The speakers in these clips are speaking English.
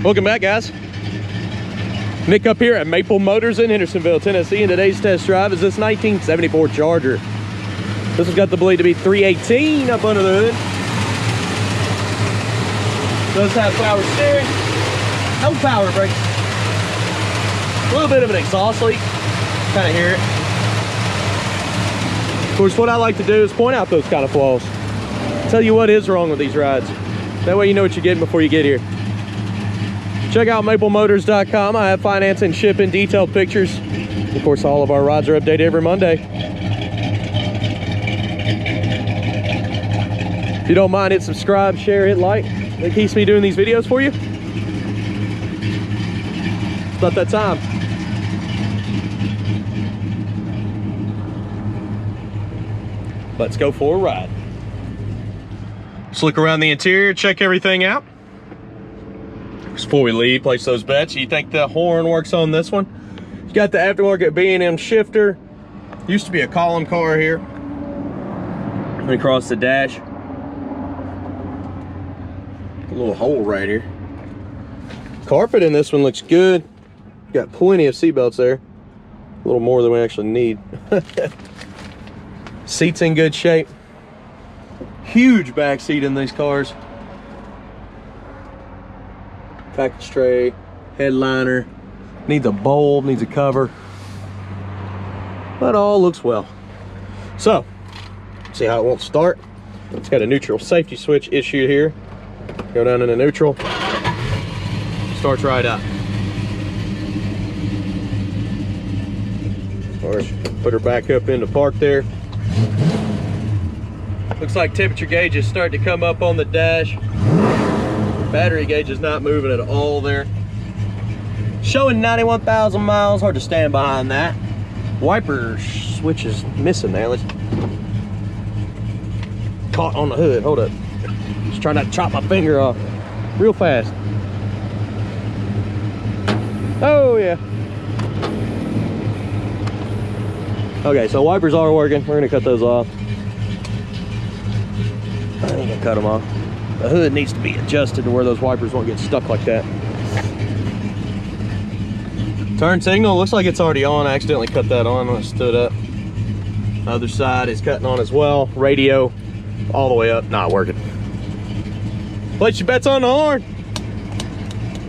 Welcome back, guys. Nick up here at Maple Motors in Hendersonville, Tennessee, and today's test drive is this 1974 Charger. This has got the believed to be 318 up under the hood. Does have power steering, no power brakes. A little bit of an exhaust leak, kind of hear it. Of course, what I like to do is point out those kind of flaws. Tell you what is wrong with these rides. That way you know what you're getting before you get here. Check out maplemotors.com. I have financing, shipping, detailed pictures. Of course, all of our rides are updated every Monday. If you don't mind, hit subscribe, share, hit like. It keeps me doing these videos for you. It's about that time. Let's go for a ride. Let's look around the interior, check everything out. Before we leave, place those bets. You think the horn works on this one? You got the aftermarket B&M shifter. Used to be a column car here. Let me cross the dash. A little hole right here. Carpet in this one looks good. Got plenty of seat belts there. A little more than we actually need. Seat's in good shape. Huge back seat in these cars. Package tray, headliner, needs a bulb, needs a cover, but all looks well. So, see how it won't start. It's got a neutral safety switch issue here. Go down into neutral, starts right up. Of course, put her back up into park there. Looks like temperature gauge is starting to come up on the dash. Battery gauge is not moving at all there. Showing 91,000 miles, hard to stand behind that. Wiper switch is missing there. Let's caught on the hood, hold up. Just trying not to chop my finger off real fast. Oh yeah. Okay, so wipers are working. We're gonna cut those off. I ain't gonna cut them off. The hood needs to be adjusted to where those wipers won't get stuck like that. Turn signal, looks like it's already on. I accidentally cut that on when I stood up. Other side is cutting on as well. Radio, all the way up, not working. Place your bets on the horn.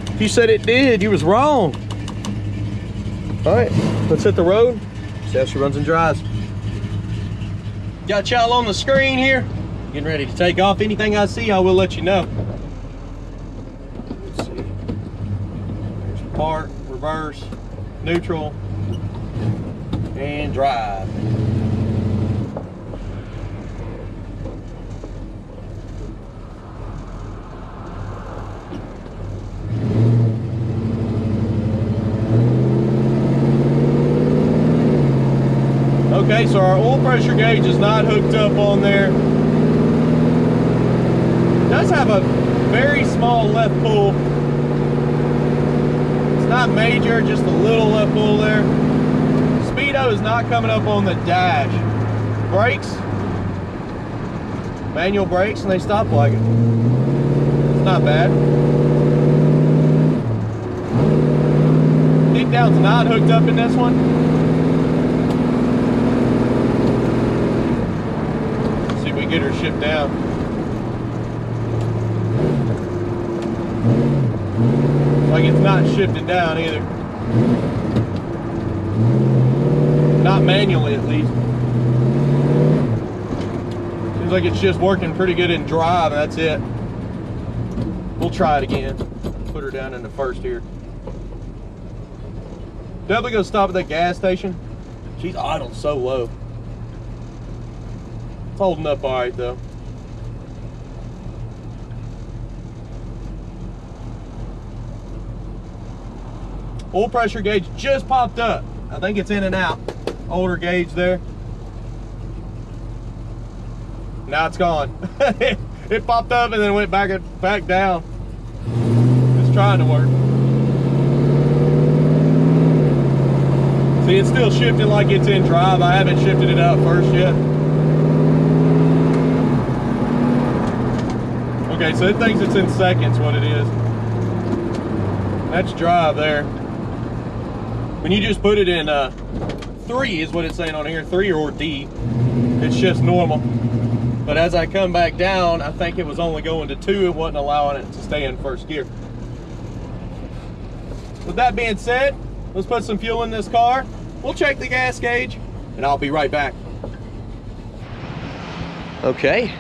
If you said it did, you was wrong. All right, let's hit the road. See how she runs and drives. Got y'all on the screen here. Getting ready to take off. Anything I see, I will let you know. Let's see. There's park, reverse, neutral, and drive. Okay, so our oil pressure gauge is not hooked up on there. It does have a very small left pull. It's not major, just a little left pull there. Speedo is not coming up on the dash. Brakes, manual brakes, and they stop like it. It's not bad. Kick down's not hooked up in this one. Let's see if we can get her shipped down. Like it's not shifted down either. Not manually, at least. Seems like it's just working pretty good in drive, and that's it. We'll try it again. Put her down in the first here. Definitely gonna stop at that gas station. She's idled so low. It's holding up all right though. Oil pressure gauge just popped up. I think it's in and out. Older gauge there. Now it's gone. It popped up and then went back down. It's trying to work. See, it's still shifting like it's in drive. I haven't shifted it out first yet. Okay, so it thinks it's in seconds what it is. That's drive there. When you just put it in 3 is what it's saying on here, 3 or D, it's just normal. But as I come back down, I think it was only going to 2. It wasn't allowing it to stay in first gear. With that being said, let's put some fuel in this car. We'll check the gas gauge and I'll be right back. Okay.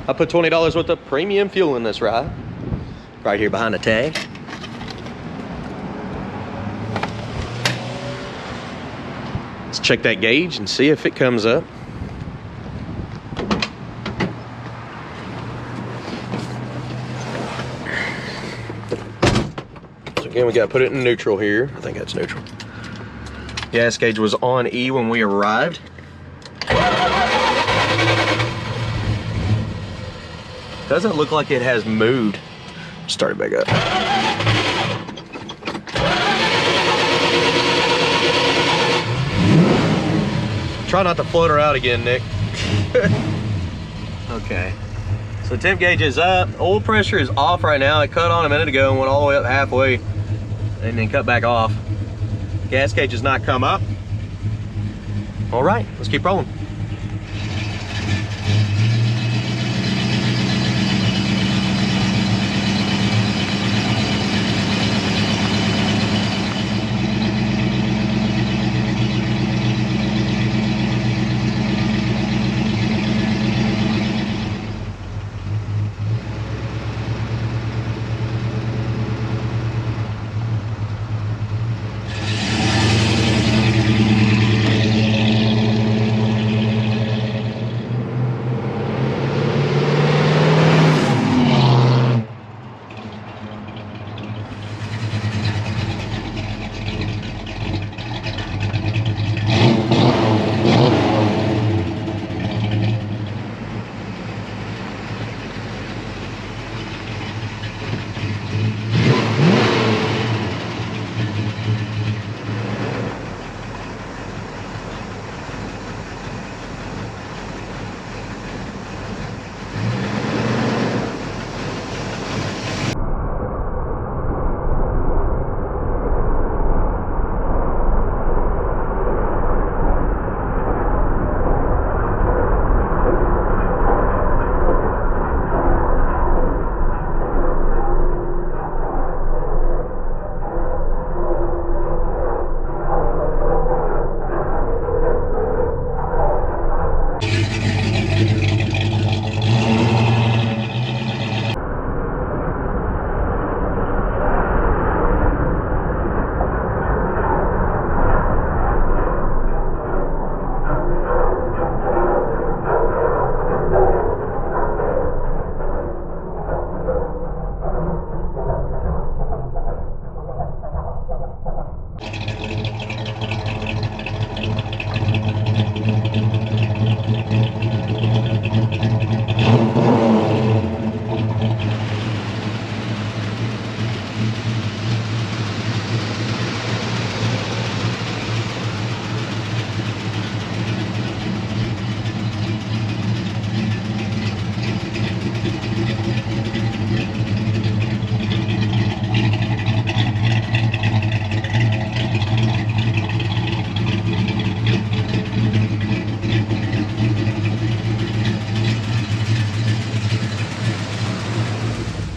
I put $20 worth of premium fuel in this ride. Right here behind the tag. Let's check that gauge and see if it comes up. So again, we got to put it in neutral here. I think that's neutral. Gas gauge was on E when we arrived. Doesn't look like it has moved. Start it back up. Try not to float her out again, Nick. Okay. So temp gauge is up. Oil pressure is off right now. It cut on a minute ago and went all the way up halfway and then cut back off. Gas gauge has not come up. All right, let's keep rolling.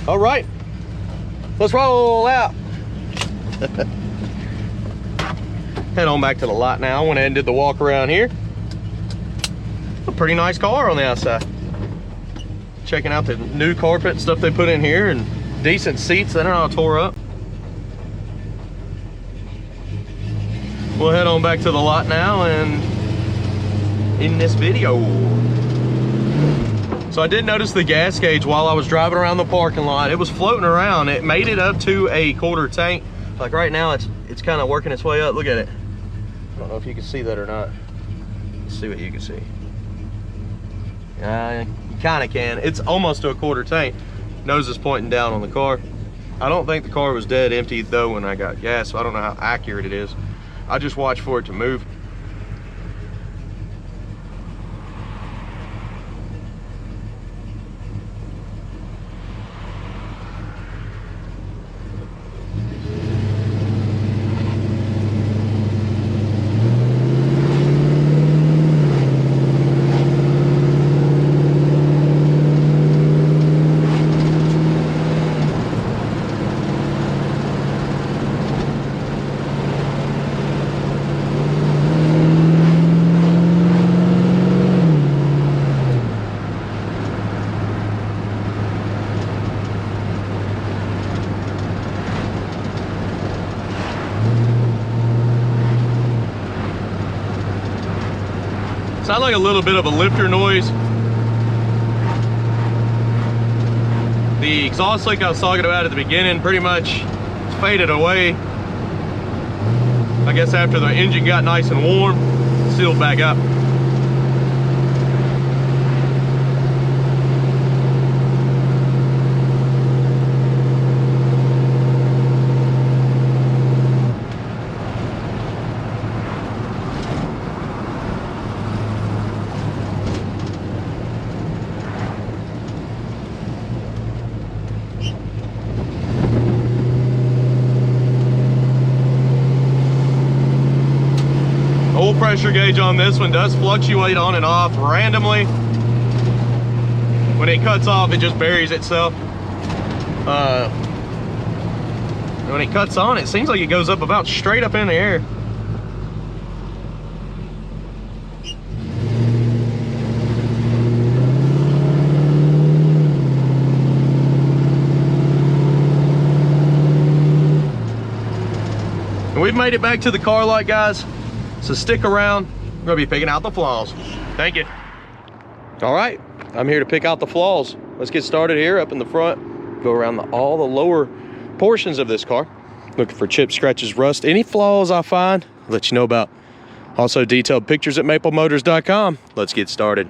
All right, let's roll out. Head on back to the lot now. I went ahead and did the walk around here. A pretty nice car on the outside. Checking out the new carpet and stuff they put in here and decent seats. They're not all tore up. We'll head on back to the lot now and in this video. So I did notice the gas gauge while I was driving around the parking lot. It was floating around. It made it up to a quarter tank. Like right now, it's kind of working its way up. Look at it. I don't know if you can see that or not. Let's see what you can see. You kind of can. It's almost to a quarter tank. Nose is pointing down on the car. I don't think the car was dead empty though when I got gas, so I don't know how accurate it is. I just watch for it to move. Sounds like a little bit of a lifter noise. The exhaust leak I was talking about at the beginning pretty much faded away. I guess after the engine got nice and warm, sealed back up. Oil pressure gauge on this one does fluctuate on and off randomly. When it cuts off, it just buries itself. When it cuts on, it seems like it goes up about straight up in the air. And we've made it back to the car lot, guys. So stick around, we're gonna be picking out the flaws. Thank you. All right, I'm here to pick out the flaws. Let's get started here up in the front. Go around all the lower portions of this car. Looking for chips, scratches, rust, any flaws I find, I'll let you know about. Also detailed pictures at maplemotors.com. Let's get started.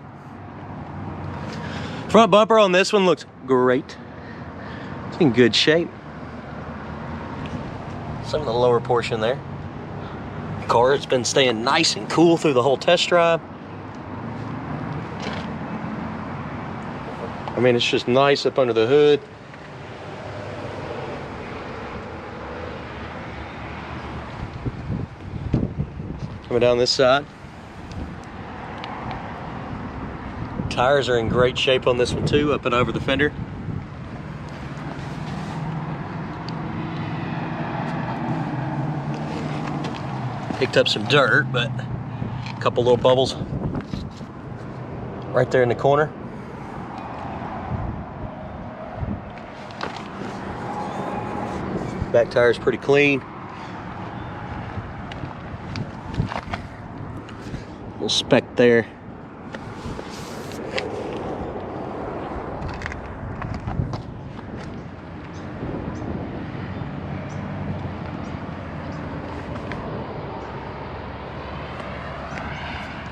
Front bumper on this one looks great. It's in good shape. Some of the lower portion there. Car, it's been staying nice and cool through the whole test drive. I mean, it's just nice up under the hood. Coming down this side. Tires are in great shape on this one too, up and over the fender. Picked up some dirt, but a couple little bubbles right there in the corner. Back tire's pretty clean. Little speck there.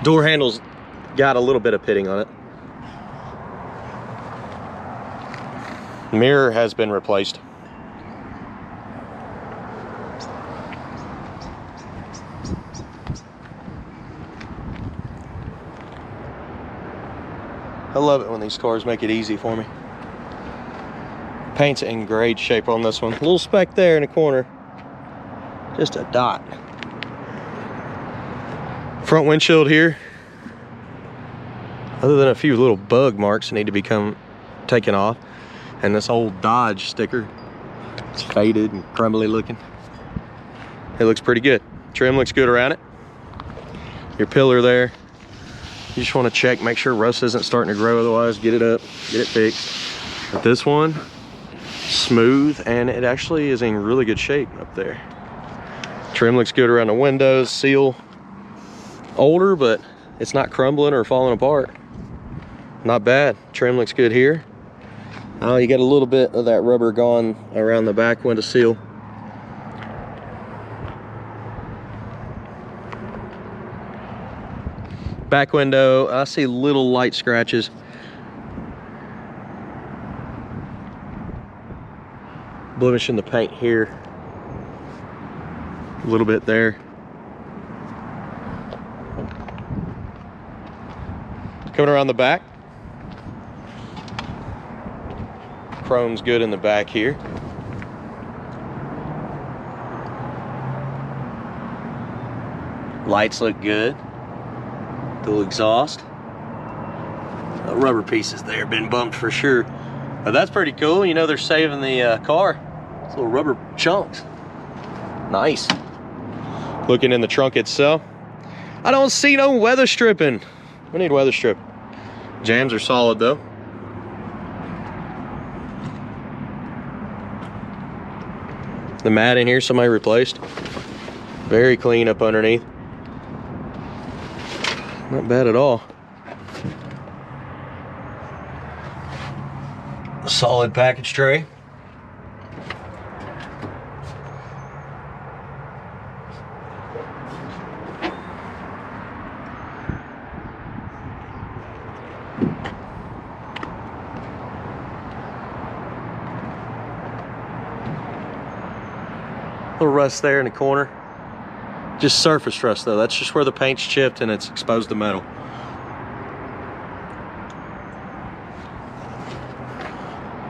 Door handle's got a little bit of pitting on it. Mirror has been replaced. I love it when these cars make it easy for me. Paint's in great shape on this one. A little speck there in the corner. Just a dot. Front windshield here, other than a few little bug marks that need to be taken off, and this old Dodge sticker, it's faded and crumbly looking. It looks pretty good. Trim looks good around it. Your pillar there, you just want to check, make sure rust isn't starting to grow, otherwise get it up, get it fixed. But this one, smooth, and it actually is in really good shape up there. Trim looks good around the windows, seal. Older, but it's not crumbling or falling apart. Not bad. Trim looks good here. Oh, you got a little bit of that rubber gone around the back window seal. Back window, I see little light scratches. Blemish in the paint here. A little bit there. Coming around the back. Chrome's good in the back here. Lights look good. Dual exhaust. The rubber pieces there been bumped for sure. But that's pretty cool. You know they're saving the car. It's little rubber chunks. Nice. Looking in the trunk itself. I don't see no weather stripping. We need weather strip. Jams are solid though. The mat in here, somebody replaced. Very clean up underneath. Not bad at all. A solid package tray. Little rust there in the corner. Just surface rust though. That's just where the paint's chipped and it's exposed to metal.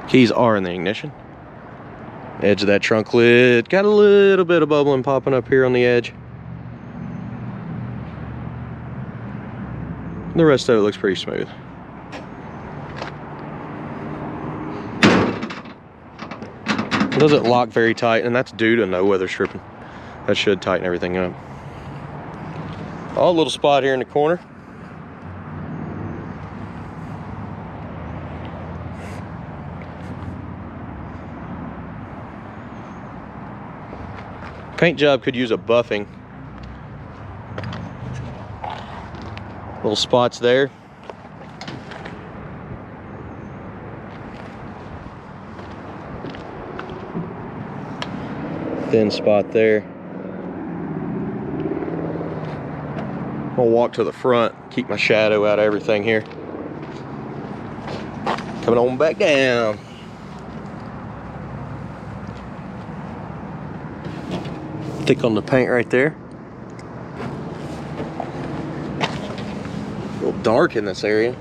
Keys are in the ignition. Edge of that trunk lid. Got a little bit of bubbling popping up here on the edge. The rest of it looks pretty smooth. It doesn't lock very tight, and that's due to no weather stripping. That should tighten everything up. Oh, a little spot here in the corner. Paint job could use a buffing. Little spots there. Thin spot there. I'll walk to the front, keep my shadow out of everything here. Coming on back down. Thick on the paint right there. A little dark in this area.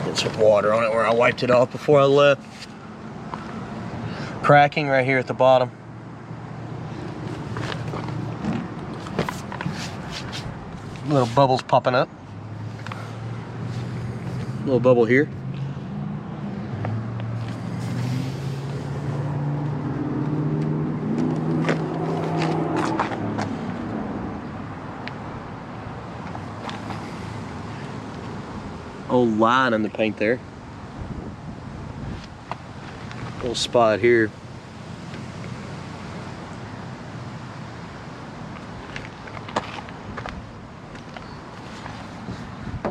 Get some water on it where I wiped it off before I left. Cracking right here at the bottom. Little bubbles popping up. Little bubble here. Old line in the paint there. Little spot here.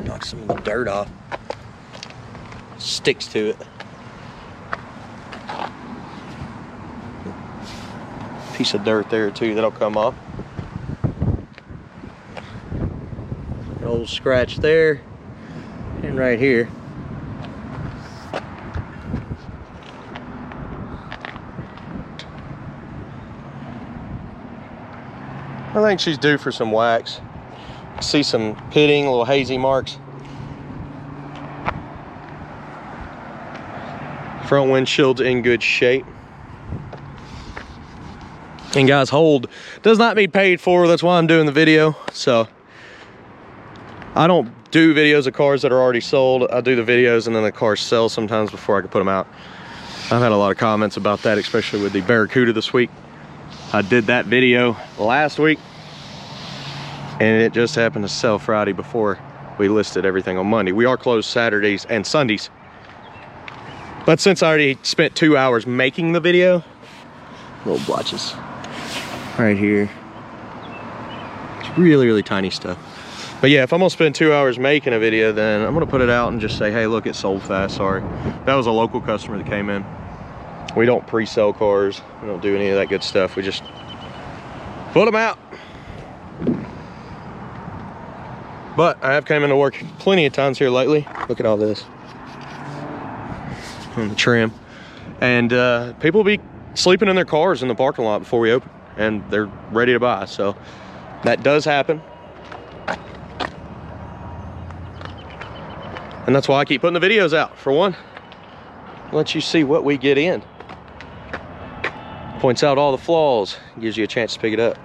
Knock some of the dirt off. Sticks to it. Piece of dirt there too that'll come off. An old scratch there and right here. I think she's due for some wax. See some pitting, little hazy marks. Front windshield's in good shape. And guys, hold does not need paid for. That's why I'm doing the video. So I don't do videos of cars that are already sold. I do the videos and then the cars sell sometimes before I can put them out. I've had a lot of comments about that, especially with the Barracuda this week. I did that video last week and it just happened to sell Friday before we listed everything on Monday. We are closed Saturdays and Sundays. But since I already spent 2 hours making the video, little blotches right here. It's really, really tiny stuff. But yeah, if I'm gonna spend 2 hours making a video, then I'm gonna put it out and just say, hey, look, it sold fast, sorry. That was a local customer that came in. We don't pre-sell cars. We don't do any of that good stuff. We just put them out. But I have come into work plenty of times here lately. Look at all this on the trim. And people will be sleeping in their cars in the parking lot before we open, and they're ready to buy. So that does happen. And that's why I keep putting the videos out. For one, let you see what we get in. Points out all the flaws, gives you a chance to pick it up.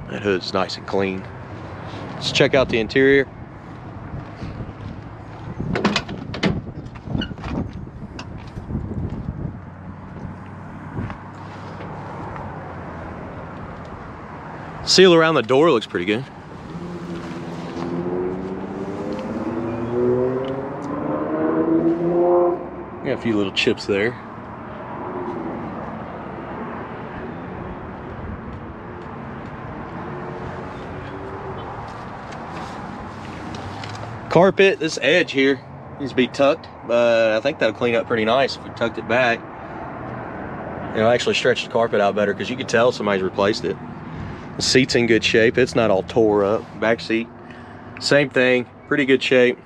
That hood's nice and clean. Let's check out the interior. Seal around the door looks pretty good. Got a few little chips there. Carpet, this edge here needs to be tucked, but I think that'll clean up pretty nice if we tucked it back. It'll actually stretch the carpet out better because you can tell somebody's replaced it. The seat's in good shape. It's not all tore up. Back seat, same thing, pretty good shape.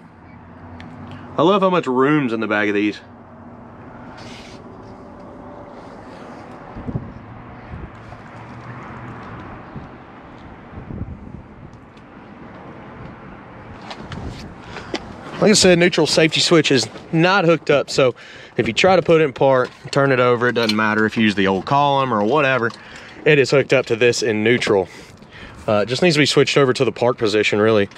I love how much room's in the back of these. Like I said, neutral safety switch is not hooked up, so if you try to put it in park, turn it over, it doesn't matter if you use the old column or whatever, it is hooked up to this in neutral. It just needs to be switched over to the park position, really.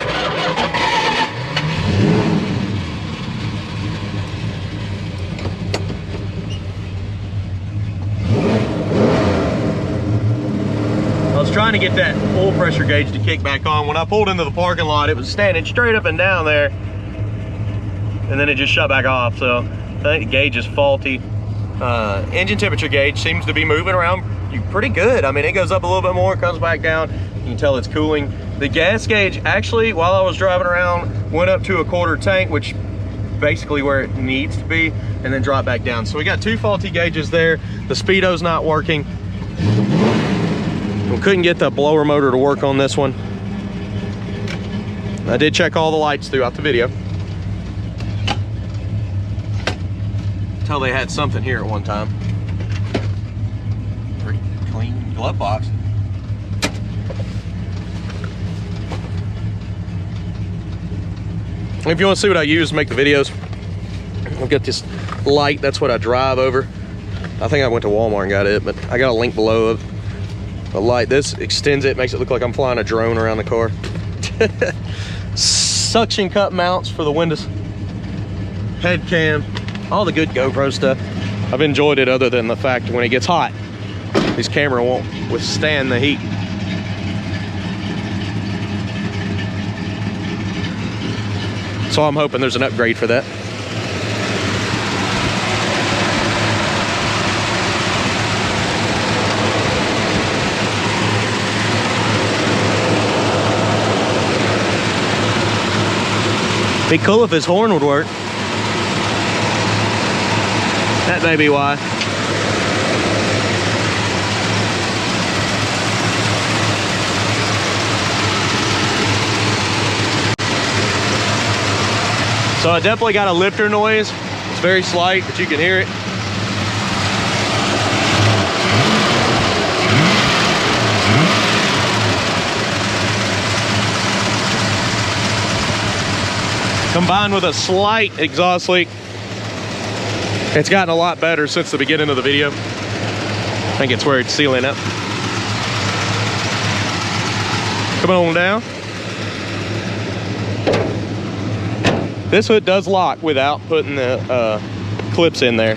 I was trying to get that oil pressure gauge to kick back on. When I pulled into the parking lot, it was standing straight up and down there, and then it just shut back off. So I think the gauge is faulty. Engine temperature gauge seems to be moving around pretty good. I mean, it goes up a little bit more, comes back down. You can tell it's cooling. The gas gauge actually, while I was driving around, went up to a quarter tank, which basically where it needs to be, and then dropped back down. So we got two faulty gauges there. The speedo's not working. We couldn't get the blower motor to work on this one. I did check all the lights throughout the video. Tell they had something here at one time. Pretty clean glove box. If you want to see what I use to make the videos, I've got this light. That's what I drive over. I think I went to Walmart and got it, but I got a link below of the light. This extends it, makes it look like I'm flying a drone around the car. Suction cup mounts for the windows. Head cam. All the good GoPro stuff. I've enjoyed it, other than the fact when it gets hot, this camera won't withstand the heat. So I'm hoping there's an upgrade for that. Be cool if his horn would work. That may be why. So I definitely got a lifter noise. It's very slight, but you can hear it. Combined with a slight exhaust leak, it's gotten a lot better since the beginning of the video. I think it's where it's sealing up. Coming on down. This hood does lock without putting the clips in there.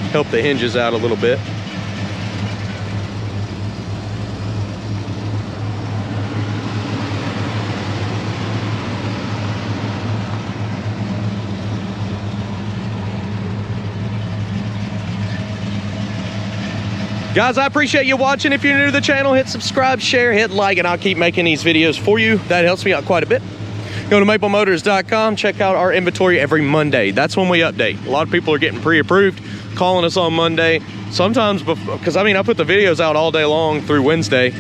Help the hinges out a little bit. Guys, I appreciate you watching. If you're new to the channel, hit subscribe, share, hit like, and I'll keep making these videos for you. That helps me out quite a bit. Go to maplemotors.com, check out our inventory every Monday. That's when we update. A lot of people are getting pre-approved, calling us on Monday. Sometimes, because I mean, I put the videos out all day long through Wednesday,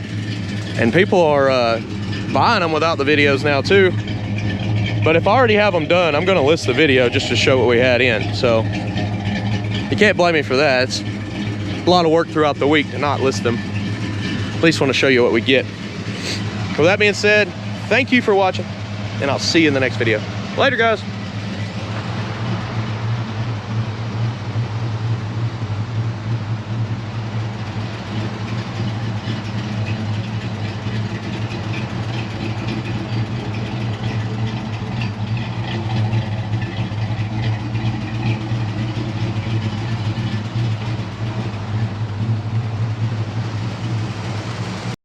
and people are buying them without the videos now too. But if I already have them done, I'm gonna list the video just to show what we had in. So you can't blame me for that. It's a lot of work throughout the week to not list them. At least want to show you what we get. With that being said, thank you for watching, and I'll see you in the next video. Later, guys.